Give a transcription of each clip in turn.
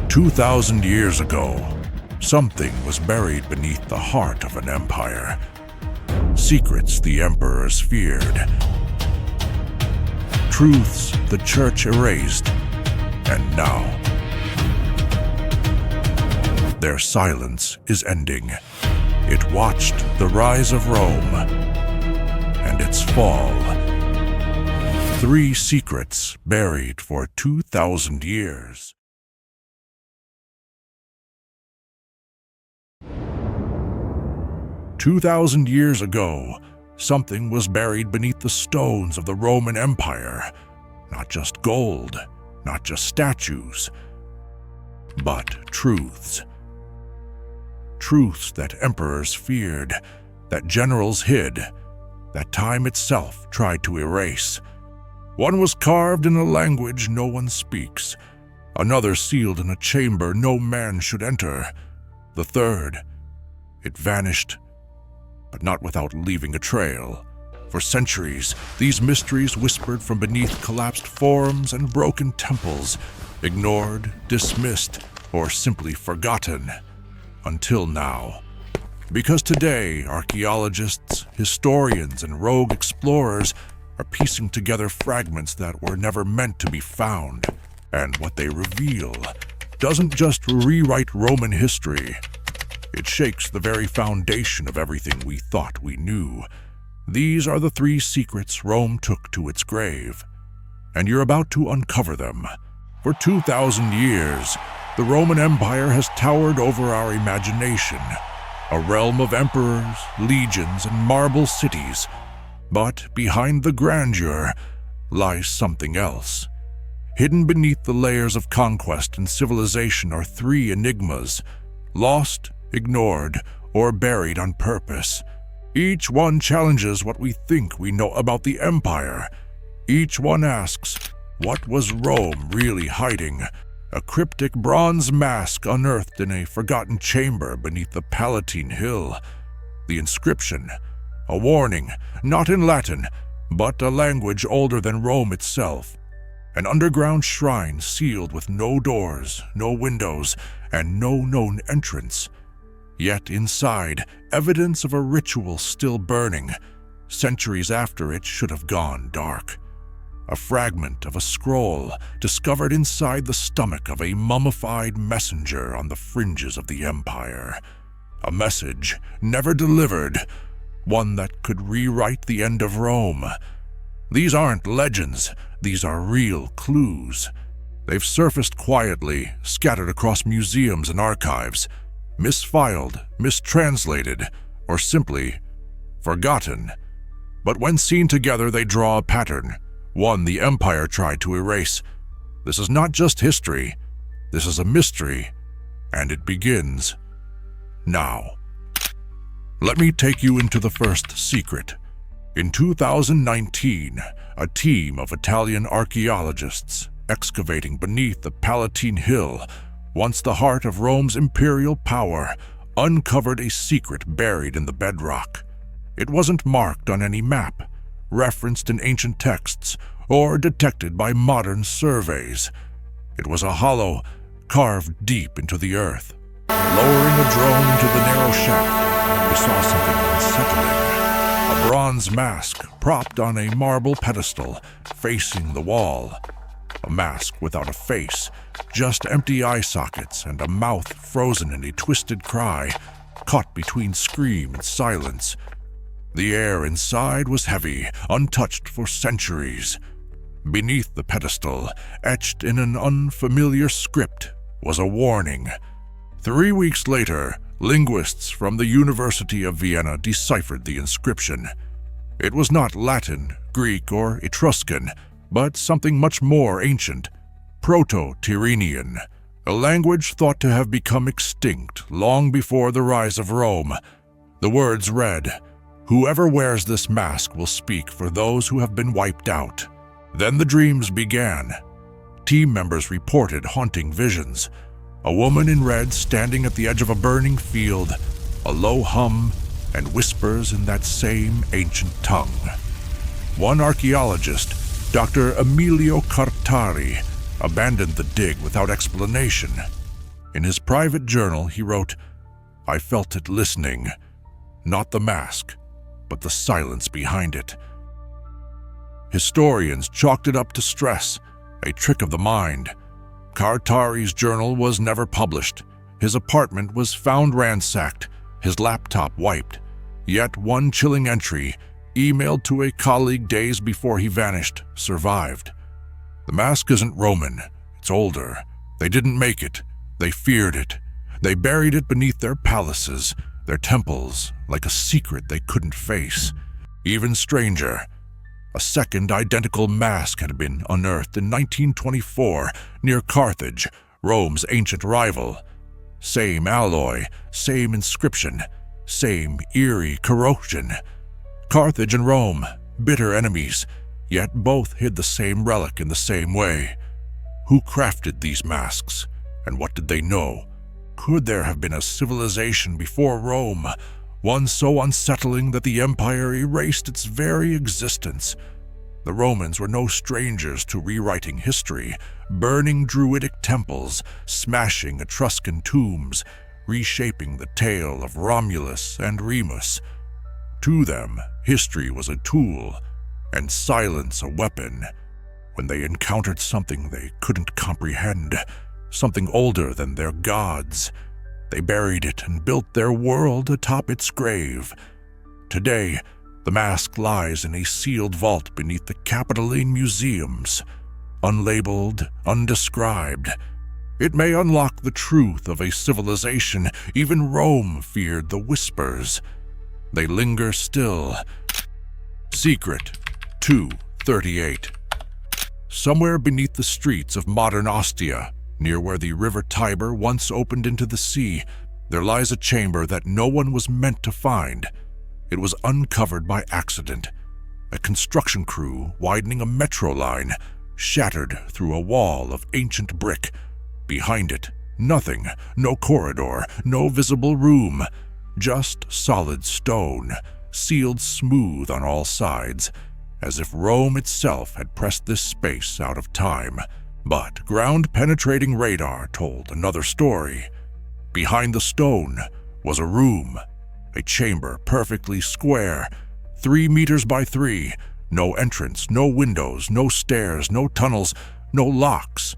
2,000 years ago, something was buried beneath the heart of an empire. Secrets the emperors feared. Truths the church erased. And now, their silence is ending. It watched the rise of Rome and its fall. 3 secrets buried for 2,000 years. "2,000 years ago, something was buried beneath the stones of the Roman Empire. Not just gold, not just statues, but truths. Truths that emperors feared, that generals hid, that time itself tried to erase. One was carved in a language no one speaks. Another sealed in a chamber no man should enter. The third, it vanished, but not without leaving a trail. For centuries, these mysteries whispered from beneath collapsed forums and broken temples, ignored, dismissed, or simply forgotten. Until now. Because today, archaeologists, historians, and rogue explorers are piecing together fragments that were never meant to be found. And what they reveal doesn't just rewrite Roman history. It shakes the very foundation of everything we thought we knew. These are the 3 secrets Rome took to its grave. And you're about to uncover them. For 2,000 years, the Roman Empire has towered over our imagination, a realm of emperors, legions, and marble cities. But behind the grandeur lies something else. Hidden beneath the layers of conquest and civilization are 3 enigmas, lost, ignored, or buried on purpose. Each one challenges what we think we know about the empire. Each one asks, what was Rome really hiding? A cryptic bronze mask unearthed in a forgotten chamber beneath the Palatine Hill. The inscription, a warning, not in Latin, but a language older than Rome itself. An underground shrine sealed with no doors, no windows, and no known entrance. Yet inside, evidence of a ritual still burning, centuries after it should have gone dark. A fragment of a scroll discovered inside the stomach of a mummified messenger on the fringes of the empire. A message never delivered, one that could rewrite the end of Rome. These aren't legends, these are real clues. They've surfaced quietly, scattered across museums and archives, misfiled, mistranslated, or simply forgotten. But when seen together, they draw a pattern, one the empire tried to erase. This is not just history, this is a mystery, and it begins now. Let me take you into the first secret. In 2019, a team of Italian archaeologists excavating beneath the Palatine Hill, once the heart of Rome's imperial power, uncovered a secret buried in the bedrock. It wasn't marked on any map, referenced in ancient texts, or detected by modern surveys. It was a hollow carved deep into the earth. Lowering a drone into the narrow shaft, we saw something unsettling. A bronze mask propped on a marble pedestal facing the wall. A mask without a face, just empty eye sockets and a mouth frozen in a twisted cry, caught between scream and silence. The air inside was heavy, untouched for centuries. Beneath the pedestal, etched in an unfamiliar script, was a warning. 3 weeks later, linguists from the University of Vienna deciphered the inscription. It was not Latin, Greek, or Etruscan, but something much more ancient, Proto-Tyrrhenian, a language thought to have become extinct long before the rise of Rome. The words read, "Whoever wears this mask will speak for those who have been wiped out." Then the dreams began. Team members reported haunting visions. A woman in red standing at the edge of a burning field, a low hum, and whispers in that same ancient tongue. One archaeologist, Dr. Emilio Cartari, abandoned the dig without explanation. In his private journal, he wrote, "I felt it listening, not the mask, but the silence behind it." Historians chalked it up to stress, a trick of the mind. Cartari's journal was never published. His apartment was found ransacked, his laptop wiped. Yet one chilling entry, emailed to a colleague days before he vanished, survived. "The mask isn't Roman, it's older. They didn't make it. They feared it. They buried it beneath their palaces, their temples, like a secret they couldn't face." Even stranger, a second identical mask had been unearthed in 1924 near Carthage, Rome's ancient rival. Same alloy, same inscription, same eerie corrosion. Carthage and Rome, bitter enemies, yet both hid the same relic in the same way. Who crafted these masks, and what did they know? Could there have been a civilization before Rome, one so unsettling that the empire erased its very existence? The Romans were no strangers to rewriting history, burning druidic temples, smashing Etruscan tombs, reshaping the tale of Romulus and Remus. To them, history was a tool, and silence a weapon. When they encountered something they couldn't comprehend, something older than their gods, they buried it and built their world atop its grave. Today, the mask lies in a sealed vault beneath the Capitoline museums, unlabeled, undescribed. It may unlock the truth of a civilization even Rome feared the whispers. They linger still. Secret 238. Somewhere beneath the streets of modern Ostia, near where the river Tiber once opened into the sea, there lies a chamber that no one was meant to find. It was uncovered by accident. A construction crew widening a metro line shattered through a wall of ancient brick. Behind it, nothing, no corridor, no visible room, just solid stone, sealed smooth on all sides, as if Rome itself had pressed this space out of time. But ground-penetrating radar told another story. Behind the stone was a room, a chamber perfectly square, 3 meters by 3, no entrance, no windows, no stairs, no tunnels, no locks.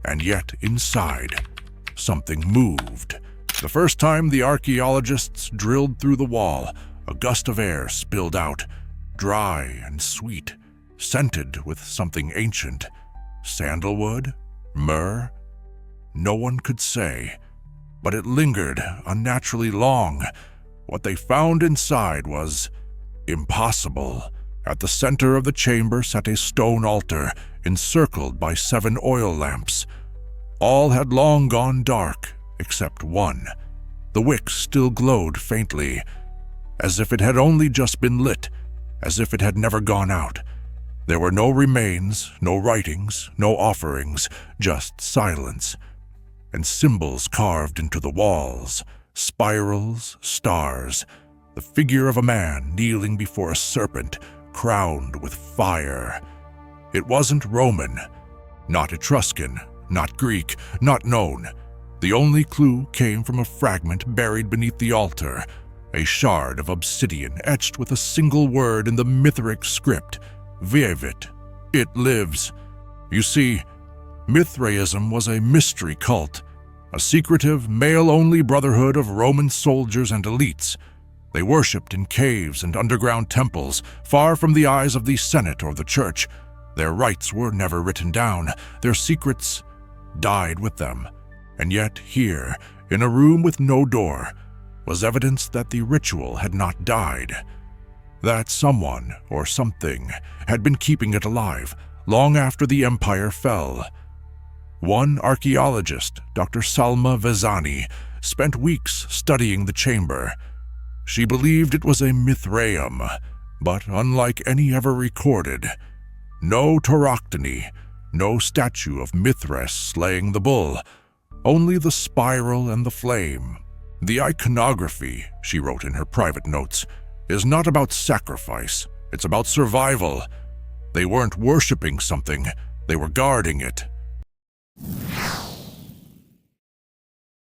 And yet inside, something moved. The first time the archaeologists drilled through the wall, a gust of air spilled out, dry and sweet, scented with something ancient. Sandalwood? Myrrh? No one could say, but it lingered unnaturally long. What they found inside was impossible. At the center of the chamber sat a stone altar, encircled by 7 oil lamps. All had long gone dark, except one. The wick still glowed faintly, as if it had only just been lit, as if it had never gone out. There were no remains, no writings, no offerings, just silence, and symbols carved into the walls, spirals, stars, the figure of a man kneeling before a serpent, crowned with fire. It wasn't Roman, not Etruscan, not Greek, not known. The only clue came from a fragment buried beneath the altar, a shard of obsidian etched with a single word in the Mithric script, Vievit, it lives. You see, Mithraism was a mystery cult, a secretive, male-only brotherhood of Roman soldiers and elites. They worshipped in caves and underground temples, far from the eyes of the Senate or the Church. Their rites were never written down, their secrets died with them. And yet here, in a room with no door, was evidence that the ritual had not died, that someone or something had been keeping it alive long after the empire fell. One archaeologist, Dr. Salma Vezani, spent weeks studying the chamber. She believed it was a Mithraeum, but unlike any ever recorded. No tauroctony, no statue of Mithras slaying the bull, only the spiral and the flame. The iconography, she wrote in her private notes, is not about sacrifice, it's about survival. They weren't worshipping something, they were guarding it,